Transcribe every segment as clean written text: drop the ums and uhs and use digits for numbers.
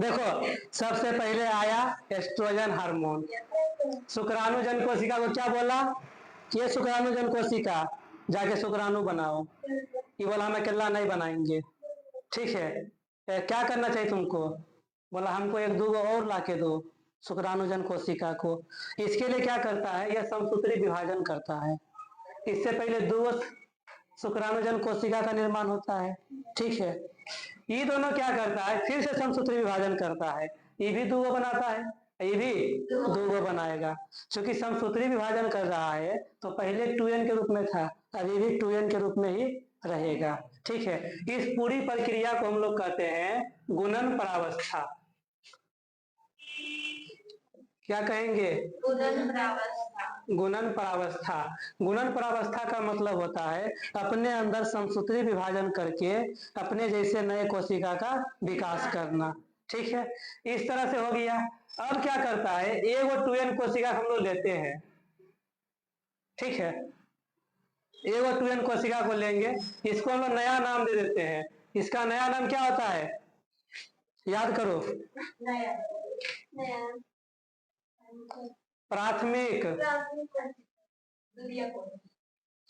देखो, सबसे पहले आया एस्ट्रोजन हार्मोन। शुक्राणु जन कोशिका को क्या बोला कि ये शुक्राणु जन कोशिका जाके शुक्राणु बनाओ। ये बोला हम अकेला नहीं बनाएंगे, ठीक है। क्या करना चाहिए तुमको? बोला हमको एक दो और ला के दो शुक्राणु जन कोशिका को। इसके लिए क्या करता है, यह समसूत्री विभाजन करता है। इससे पहले दो शुक्राणुजन कोशिका का निर्माण होता है, ठीक है। ये दोनों क्या करता है, फिर से समसूत्री विभाजन करता है। ये भी दूगो बनाता है, ये भी दूगो बनाएगा। क्योंकि समसूत्री विभाजन कर रहा है तो पहले 2n के रूप में था, अभी भी 2n के रूप में ही रहेगा, ठीक है। इस पूरी प्रक्रिया को हम लोग कहते हैं गुणन परावस्था। क्या कहेंगे? गुणन परावस्था। गुणन परावस्था का मतलब होता है अपने अंदर समसूत्री विभाजन करके अपने जैसे नए कोशिका का विकास करना, ठीक है। इस तरह से हो गया। अब क्या करता है, एगो 2n कोशिका हम लोग लेते हैं, ठीक है। एगो 2n कोशिका को लेंगे, इसको हम लोग नया नाम दे देते हैं। इसका नया नाम क्या होता है, याद करो। प्राथमिक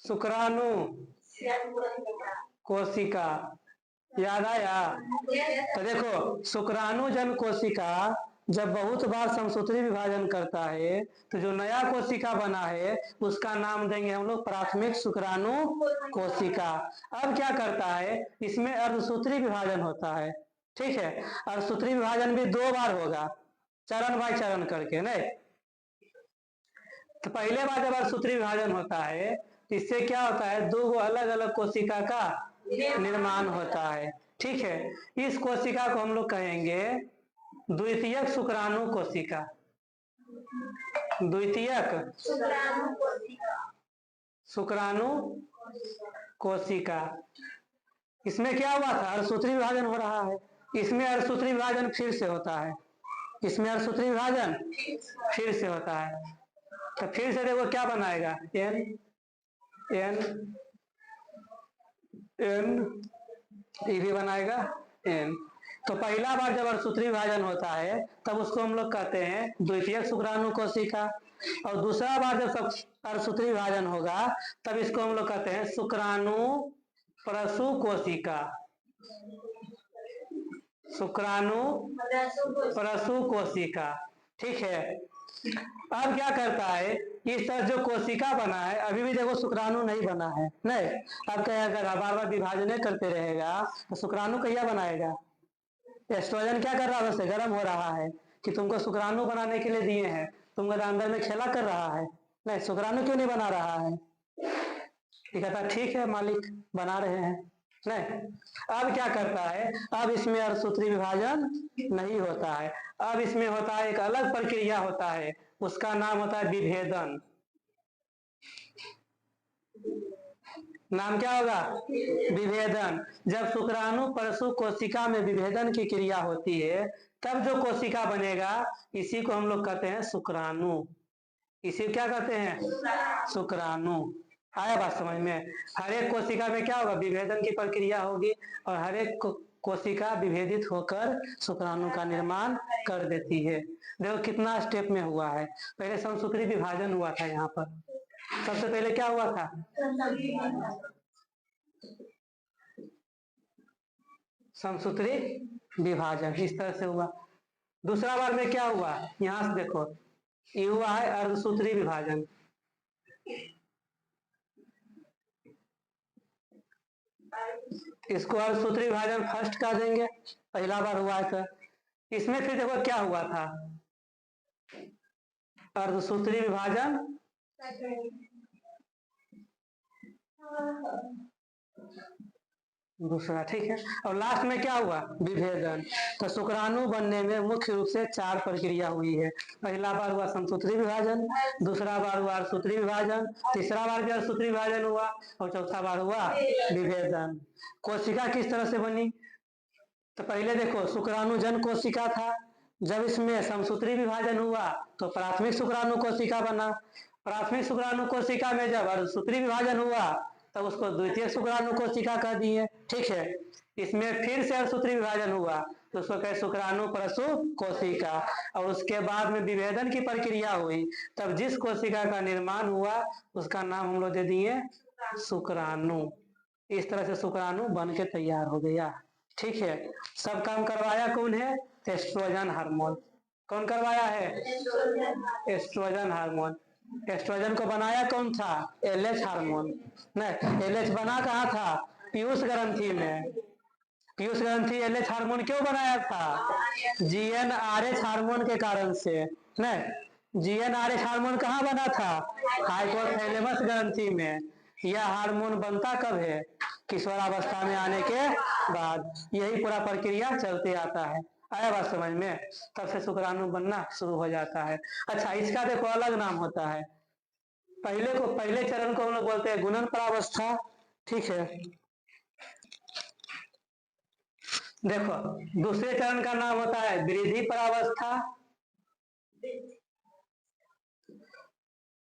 शुक्राणु कोशिका। याद आया? तो देखो, शुक्राणु जन कोशिका जब बहुत बार समसूत्री विभाजन करता है तो जो नया कोशिका बना है उसका नाम देंगे हम लोग प्राथमिक शुक्राणु कोशिका। अब क्या करता है, इसमें अर्धसूत्री विभाजन होता है, ठीक है। अर्धसूत्री विभाजन भी दो बार होगा, चरण बाय चरण करके, नहीं। तो पहले बार जब अर्धसूत्री विभाजन होता है इससे क्या होता है, दो अलग अलग कोशिका का निर्माण होता है, ठीक है। इस कोशिका को हम लोग कहेंगे द्वितीयक शुक्राणु कोशिका। द्वितीयक शुक्राणु कोशिका। इसमें क्या हुआ था, अर्धसूत्री विभाजन हो रहा है, इसमें अर्धसूत्री विभाजन फिर से होता है, इसमें अर्धसूत्री विभाजन फिर से होता है। तो फिर से देखो क्या बनाएगा, एन एन एन, ये भी बनाएगा एन। तो पहला बार जब अर्धसूत्री विभाजन होता है तब उसको हम लोग कहते हैं द्वितीयक शुक्राणु कोशिका, और दूसरा बार जब अर्धसूत्री विभाजन होगा तब इसको हम लोग कहते हैं शुक्राणु प्रसु कोशिका। शुक्राणु प्रसु कोशिका, ठीक है। अब क्या करता है, इस तरह जो कोशिका बना है अभी भी देखो शुक्राणु नहीं बना है, नहीं। अब क्या अगर बार बार विभाजन करते रहेगा तो शुक्राणु कहिया बनाएगा? एस्ट्रोजन क्या कर रहा है, वैसे गर्म हो रहा है कि तुमको शुक्राणु बनाने के लिए दिए हैं, तुमको अंदर में खेला कर रहा है, नहीं। शुक्राणु क्यों नहीं बना रहा है? ये कहता ठीक है मालिक बना रहे हैं, नहीं। अब क्या करता है, अब इसमें अर्धसूत्री विभाजन नहीं होता है, अब इसमें होता है एक अलग प्रक्रिया होता है, उसका नाम होता है विभेदन। नाम क्या होगा? विभेदन। जब शुक्राणु परशु कोशिका में विभेदन की क्रिया होती है तब जो कोशिका बनेगा इसी को हम लोग कहते हैं शुक्राणु। इसी क्या कहते हैं? शुक्राणु। आया बात समझ में? हर एक कोशिका में क्या होगा, विभेदन की प्रक्रिया होगी और हर एक कोशिका विभेदित होकर शुक्राणु का निर्माण कर देती है। देखो कितना स्टेप में हुआ है। पहले समसूत्री विभाजन हुआ था, यहाँ पर सबसे पहले क्या हुआ था, समसूत्री विभाजन, इस तरह से हुआ। दूसरा बार में क्या हुआ, यहां से देखो, ये हुआ है अर्धसूत्री विभाजन। इसको अर्धसूत्री विभाजन फर्स्ट कह देंगे, पहला बार हुआ है। तो इसमें फिर देखो क्या हुआ था, अर्धसूत्री विभाजन दूसरा, ठीक है। और लास्ट में क्या हुआ, विभेदन। तो शुक्राणु बनने में मुख्य रूप से 4 प्रक्रिया हुई है। पहला बार हुआ समसूत्री विभाजन, दूसरा बार हुआ अर्धसूत्री विभाजन, तीसरा बार भी अर्धसूत्री विभाजन हुआ और चौथा बार हुआ विभेदन। कोशिका किस तरह से बनी, तो पहले देखो शुक्राणु जन कोशिका था, जब इसमें समसूत्री विभाजन हुआ तो प्राथमिक शुक्राणु कोशिका बना। प्राथमिक शुक्राणु कोशिका में जब अर्धसूत्री विभाजन हुआ तब उसको द्वितीय शुक्राणु कोशिका कह दिए, ठीक है। इसमें फिर से अर्धसूत्री विभाजन हुआ तो उसको कहे शुक्राणु प्रसु कोशिका। और उसके बाद में विभेदन की प्रक्रिया हुई, तब जिस कोशिका का निर्माण हुआ उसका नाम हम लोग दे दिए शुक्राणु। इस तरह से शुक्राणु बन के तैयार हो गया। ठीक है, सब काम करवाया कौन है? Estrogen hormone. कौन करवाया है? Estrogen hormone. एस्ट्रोजन को बनाया कौन था? LH hormone. नहीं, एलएच बना कहाँ था? पीयूष ग्रंथि में। पीयूष ग्रंथि एलएच हार्मोन क्यों बनाया था? जीएनआरएच हार्मोन के कारण से। नहीं, जीएनआरएच हार्मोन कहाँ बना था? हाइपोथैलेमस ग्रंथि में। यह हार्मोन बनता कब है? किशोरावस्था में आने के बाद। यही पूरा प्रक्रिया चलते आता है। आया बात समझ में? तब से शुक्राणु बनना शुरू हो जाता है। अच्छा, इसका देखो अलग नाम होता है। पहले चरण को हम लोग बोलते हैं गुणन परावस्था। ठीक है, देखो दूसरे चरण का नाम होता है वृद्धि परावस्था,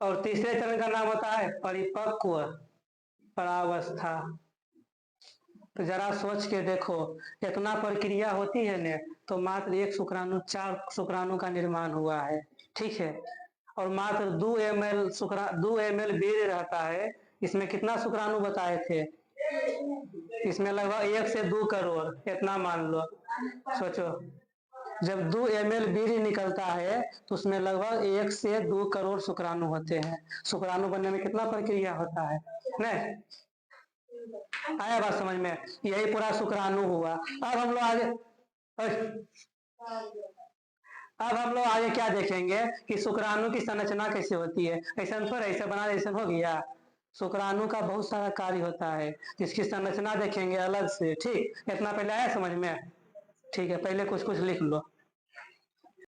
और तीसरे चरण का नाम होता है परिपक्व परावस्था। तो जरा सोच के देखो, इतना प्रक्रिया होती है ने, तो मात्र एक शुक्राणु 4 शुक्राणु का निर्माण हुआ है। ठीक है, और मात्र 2 ml वीर्य रहता है। इसमें कितना शुक्राणु बताए थे? इसमें लगभग 1 से 2 करोड़, इतना मान लो। सोचो, जब 2 ml वीर्य निकलता है तो उसमें लगभग 1 से 2 करोड़ शुक्राणु होते हैं। शुक्राणु बनने में कितना प्रक्रिया होता है? नहीं आया बात समझ में? यही पूरा शुक्राणु हुआ। अब हम लोग आगे क्या देखेंगे कि शुक्राणु की संरचना कैसे होती है। ऐसा थोड़ा ऐसे बना ऐसा हो गया। शुक्राणु का बहुत सारा कार्य होता है, जिसकी संरचना देखेंगे अलग से। ठीक, इतना पहले आया समझ में? ठीक है, पहले कुछ कुछ लिख लो।